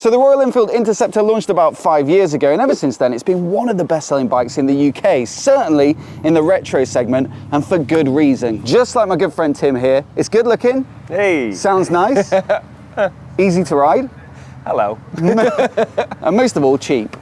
So the Royal Enfield Interceptor launched about 5 years ago, and ever since then it's been one of the best-selling bikes in the UK, certainly in the retro segment, and for good reason. Just like my good friend Tim here, it's good looking, hey, sounds nice, easy to ride, hello, and most of all, cheap.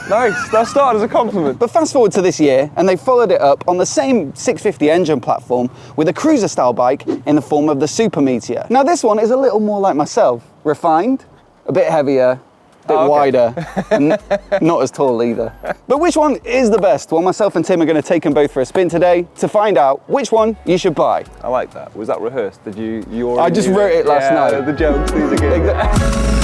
Nice, that started as a compliment. But fast forward to this year, and they followed it up on the same 650 engine platform with a cruiser-style bike in the form of the Super Meteor. Now this one is a little more like myself, refined, a bit heavier, a bit wider, and not as tall either. But which one is the best? Well, myself and Tim are going to take them both for a spin today to find out which one you should buy. I like that. Was that rehearsed? Did you already I just wrote it last night. The jokes, these are good. Exactly.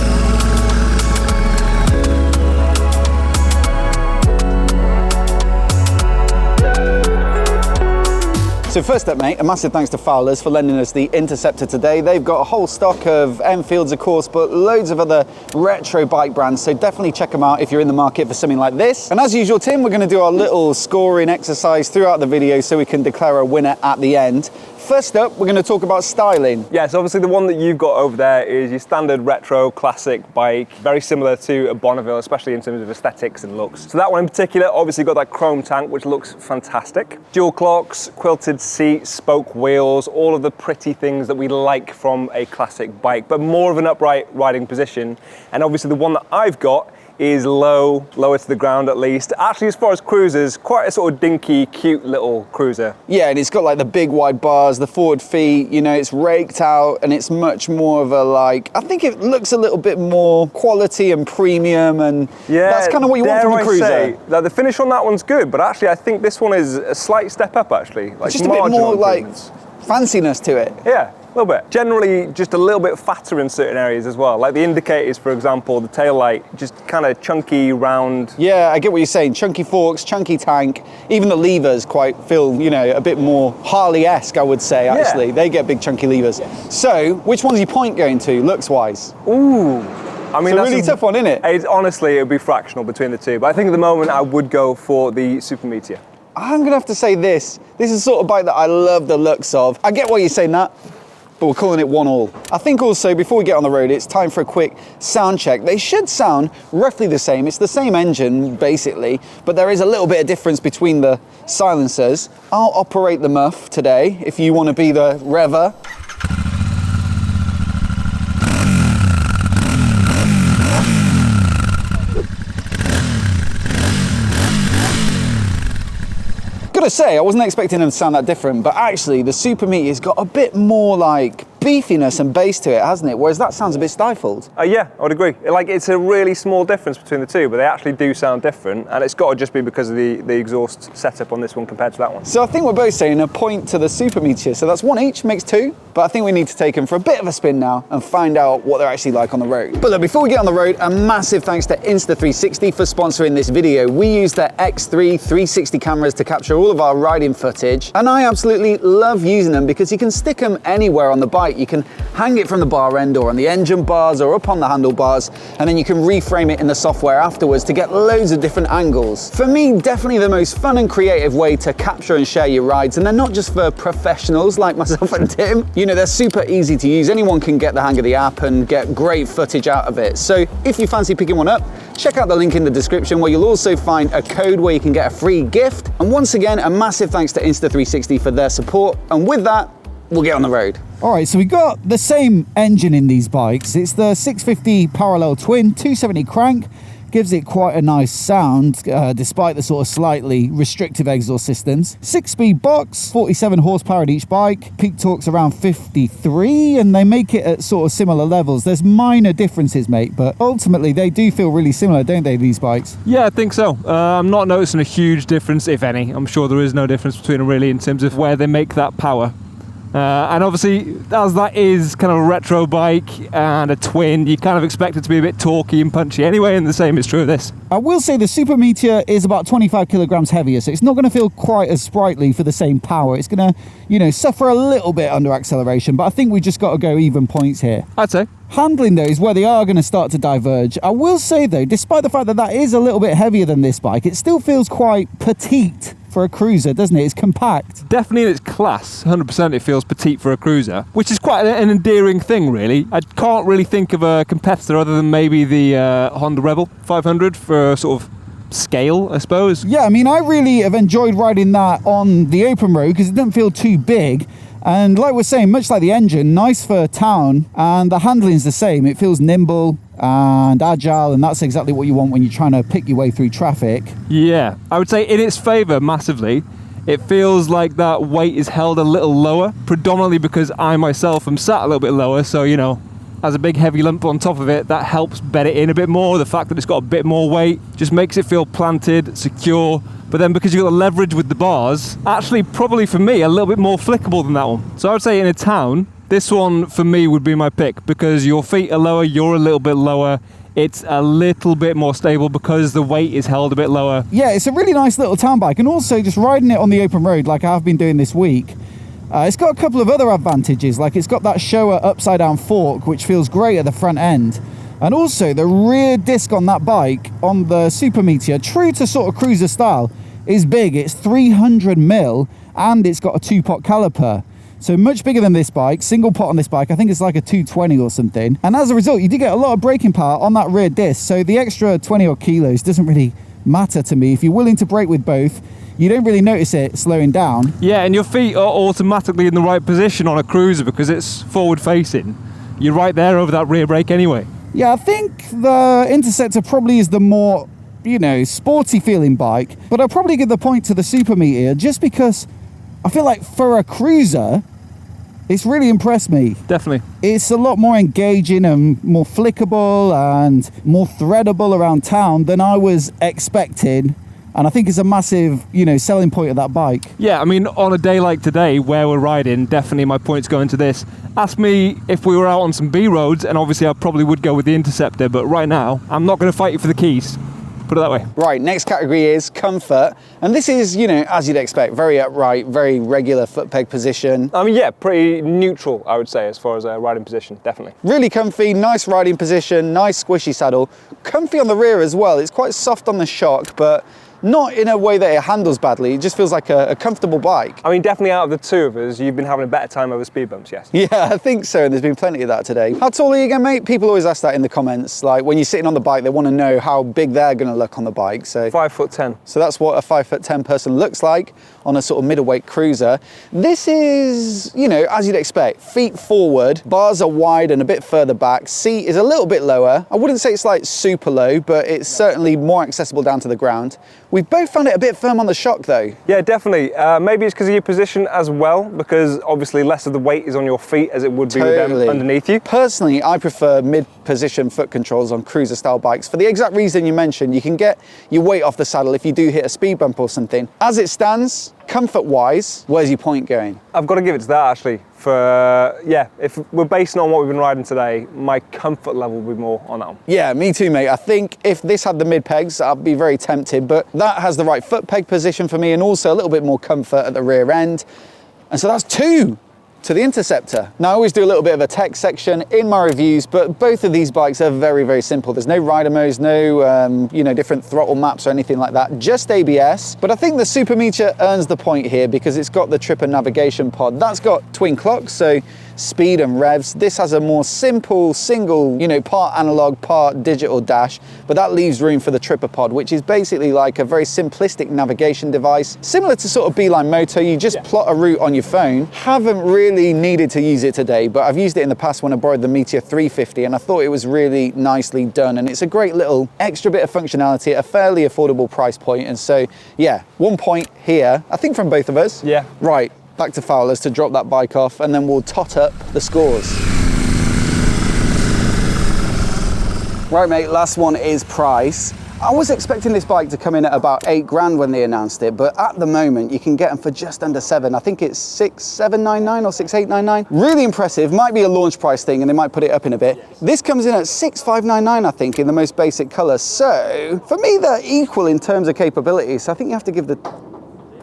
So first up, mate, a massive thanks to Fowlers for lending us the Interceptor today. They've got a whole stock of Enfields, of course, but loads of other retro bike brands, so definitely check them out if you're in the market for something like this. And as usual, Tim, we're going to do our little scoring exercise throughout the video so we can declare a winner at the end. First up, we're going to talk about styling. Yes, obviously the one that you've got over there is your standard retro classic bike, very similar to a Bonneville, especially in terms of aesthetics and looks. So that one in particular, obviously got that chrome tank, which looks fantastic. Dual clocks, quilted seats, spoke wheels, all of the pretty things that we like from a classic bike, but more of an upright riding position. And obviously the one that I've got is lower to the ground at least. Actually, as far as cruisers, quite a sort of dinky, cute little cruiser. Yeah, and it's got like the big wide bars, the forward feet, you know, it's raked out, and it's much more of a like, I think it looks a little bit more quality and premium, and yeah, that's kind of what you want from a cruiser. Say, that the finish on that one's good, but actually I think this one is a slight step up actually. Like it's just a bit more like fanciness to it. Yeah. A little bit. Generally, just a little bit fatter in certain areas as well. Like the indicators, for example, the tail light, just kind of chunky, round. Yeah, I get what you're saying. Chunky forks, chunky tank. Even the levers quite feel, you know, a bit more Harley-esque, I would say, actually. Yeah. They get big chunky levers. Yeah. So, which one's your point going to, looks-wise? Ooh. I mean, it's a really tough one, isn't it? Honestly, it would be fractional between the two. But I think at the moment, I would go for the Super Meteor. I'm going to have to say this. This is the sort of bike that I love the looks of. I get what you're saying, Nat, but we're calling it 1-1. I think also, before we get on the road, it's time for a quick sound check. They should sound roughly the same. It's the same engine, basically, but there is a little bit of difference between the silencers. I'll operate the muff today, if you want to be the rever. Gotta say, I wasn't expecting them to sound that different, but actually the Super Meteor's got a bit more like beefiness and bass to it, hasn't it? Whereas that sounds a bit stifled. Yeah, I would agree. Like, it's a really small difference between the two, but they actually do sound different, and it's got to just be because of the exhaust setup on this one compared to that one. So I think we're both saying a point to the Super Meteor, so that's one each, makes two, but I think we need to take them for a bit of a spin now and find out what they're actually like on the road. But look, before we get on the road, a massive thanks to Insta360 for sponsoring this video. We use their X3 360 cameras to capture all of our riding footage, and I absolutely love using them because you can stick them anywhere on the bike. You can hang it from the bar end or on the engine bars or up on the handlebars, and then you can reframe it in the software afterwards to get loads of different angles. For me, definitely the most fun and creative way to capture and share your rides, and they're not just for professionals like myself and Tim. You know, they're super easy to use. Anyone can get the hang of the app and get great footage out of it. So if you fancy picking one up, check out the link in the description where you'll also find a code where you can get a free gift. And once again, a massive thanks to Insta360 for their support. And with that, we'll get on the road. All right, so we got the same engine in these bikes. It's the 650 parallel twin, 270 crank. Gives it quite a nice sound, despite the sort of slightly restrictive exhaust systems. 6-speed box, 47 horsepower at each bike. Peak torque's around 53, and they make it at sort of similar levels. There's minor differences, mate, but ultimately they do feel really similar, don't they, these bikes? Yeah, I think so. I'm not noticing a huge difference, if any. I'm sure there is no difference between them really in terms of where they make that power. And obviously, as that is kind of a retro bike and a twin, you kind of expect it to be a bit torquey and punchy anyway, and the same is true of this. I will say the Super Meteor is about 25 kilograms heavier, so it's not going to feel quite as sprightly for the same power. It's going to, you know, suffer a little bit under acceleration, but I think we just got to go even points here. I'd say. Handling though is where they are going to start to diverge. I will say though, despite the fact that that is a little bit heavier than this bike, it still feels quite petite for a cruiser, doesn't it? It's compact. Definitely in its class, 100% it feels petite for a cruiser, which is quite an endearing thing, really. I can't really think of a competitor other than maybe the Honda Rebel 500 for sort of scale, I suppose. Yeah, I mean, I really have enjoyed riding that on the open road because it doesn't feel too big. And like we're saying, much like the engine, nice for town, and the handling's the same. It feels nimble and agile, and that's exactly what you want when you're trying to pick your way through traffic. Yeah, I would say in its favour massively. It feels like that weight is held a little lower, predominantly because I myself am sat a little bit lower, so, you know, has a big heavy lump on top of it, that helps bed it in a bit more. The fact that it's got a bit more weight just makes it feel planted, secure. But then because you've got the leverage with the bars, actually probably for me a little bit more flickable than that one. So I would say in a town, this one for me would be my pick because your feet are lower, you're a little bit lower. It's a little bit more stable because the weight is held a bit lower. Yeah, it's a really nice little town bike, and also just riding it on the open road like I've been doing this week, it's got a couple of other advantages. Like it's got that Showa upside down fork, which feels great at the front end. And also the rear disc on that bike, on the Super Meteor, true to sort of cruiser style, is big. It's 300mm and it's got a 2-pot caliper. So much bigger than this bike, single pot on this bike. I think it's like a 220 or something. And as a result, you do get a lot of braking power on that rear disc. So the extra 20 odd kilos doesn't really matter to me. If you're willing to brake with both, you don't really notice it slowing down. Yeah, and your feet are automatically in the right position on a cruiser because it's forward facing. You're right there over that rear brake anyway. Yeah, I think the Interceptor probably is the more, you know, sporty feeling bike, but I'll probably give the point to the Super Meteor just because I feel like for a cruiser, it's really impressed me. Definitely. It's a lot more engaging and more flickable and more threadable around town than I was expecting. And I think it's a massive, you know, selling point of that bike. Yeah, I mean, on a day like today where we're riding, definitely my point's going to this. Ask me if we were out on some B roads, and obviously I probably would go with the Interceptor, but right now, I'm not going to fight you for the keys. Put it that way. Right, next category is comfort. And this is, you know, as you'd expect, very upright, very regular foot peg position. I mean, yeah, pretty neutral, I would say, as far as a riding position, definitely. Really comfy, nice riding position, nice squishy saddle. Comfy on the rear as well. It's quite soft on the shock, but not in a way that it handles badly. It just feels like a comfortable bike. I mean, definitely out of the two of us, you've been having a better time over speed bumps, yes? Yeah, I think so, and there's been plenty of that today. How tall are you again, mate? People always ask that in the comments. Like, when you're sitting on the bike, they want to know how big they're going to look on the bike. So 5'10". So that's what a 5'10" person looks like on a sort of middleweight cruiser. This is, you know, as you'd expect, feet forward, bars are wide and a bit further back, seat is a little bit lower. I wouldn't say it's like super low, but it's certainly more accessible down to the ground. We've both found it a bit firm on the shock though. Yeah, definitely. Maybe it's because of your position as well, because obviously less of the weight is on your feet as it would be with them underneath you. Personally, I prefer mid-position foot controls on cruiser style bikes for the exact reason you mentioned. You can get your weight off the saddle if you do hit a speed bump or something. As it stands, comfort-wise, where's your point going? I've got to give it to that actually. Yeah, if we're basing on what we've been riding today, my comfort level will be more on that one. Yeah, me too, mate. I think if this had the mid pegs, I'd be very tempted, but that has the right foot peg position for me and also a little bit more comfort at the rear end. And so that's 2 to the Interceptor. Now I always do a little bit of a tech section in my reviews, but both of these bikes are very, very simple. There's no rider modes, no you know, different throttle maps or anything like that, just ABS. But I think the Super Meteor earns the point here because it's got the tripper navigation pod. That's got twin clocks, so speed and revs. This has a more simple single, you know, part analog, part digital dash, but that leaves room for the tripper pod, which is basically like a very simplistic navigation device, similar to sort of Beeline Moto. You just plot a route on your phone. Haven't really needed to use it today, but I've used it in the past when I borrowed the Meteor 350 and I thought it was really nicely done, and it's a great little extra bit of functionality at a fairly affordable price point. And so yeah, 1 point here, I think, from both of us. Yeah. Right. Back to Fowler's to drop that bike off, and then we'll tot up the scores. Right, mate, last one is price. I was expecting this bike to come in at about 8 grand when they announced it, but at the moment you can get them for just under 7. I think it's 6,799 or 6,899. Really impressive. Might be a launch price thing and they might put it up in a bit. This comes in at 6,599, I think, in the most basic color. So for me, they're equal in terms of capability. So I think you have to give the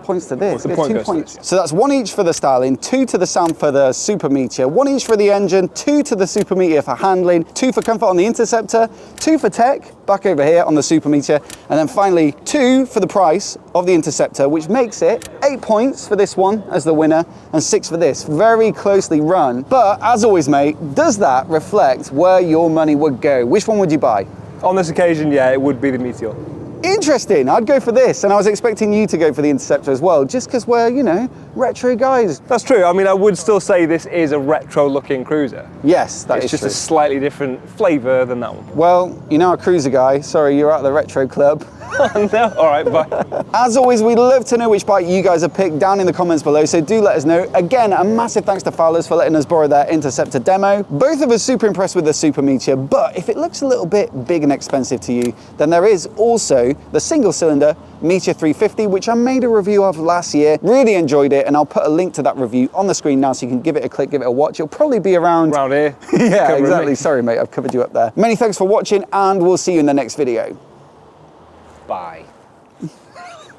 points to this. What's the point 2 goes to points. this? So that's 1 each for the styling, 2 to the sound for the Super Meteor, 1 each for the engine, 2 to the Super Meteor for handling, 2 for comfort on the Interceptor, 2 for tech, back over here on the Super Meteor, and then finally 2 for the price of the Interceptor, which makes it 8 points for this one as the winner, and 6 for this. Very closely run. But as always, mate, does that reflect where your money would go? Which one would you buy? On this occasion, yeah, it would be the Meteor. Interesting, I'd go for this, and I was expecting you to go for the Interceptor as well, just because we're, you know, retro guys. That's true. I mean, I would still say this is a retro-looking cruiser. Yes, that is It's just true. a slightly different flavour than that one. Well, you're now a cruiser guy. Sorry, you're out of the retro club. No? All right, bye. As always, we'd love to know which bike you guys have picked down in the comments below, so do let us know. Again, a massive thanks to Fowlers for letting us borrow their Interceptor demo. Both of us super impressed with the Super Meteor, but if it looks a little bit big and expensive to you, then there is also the single-cylinder Meteor 350, which I made a review of last year. Really enjoyed it, and I'll put a link to that review on the screen now so you can give it a click, give it a watch. It'll probably be around Here. yeah, Covering exactly. me. Sorry, mate, I've covered you up there. Many thanks for watching, and we'll see you in the next video. Bye.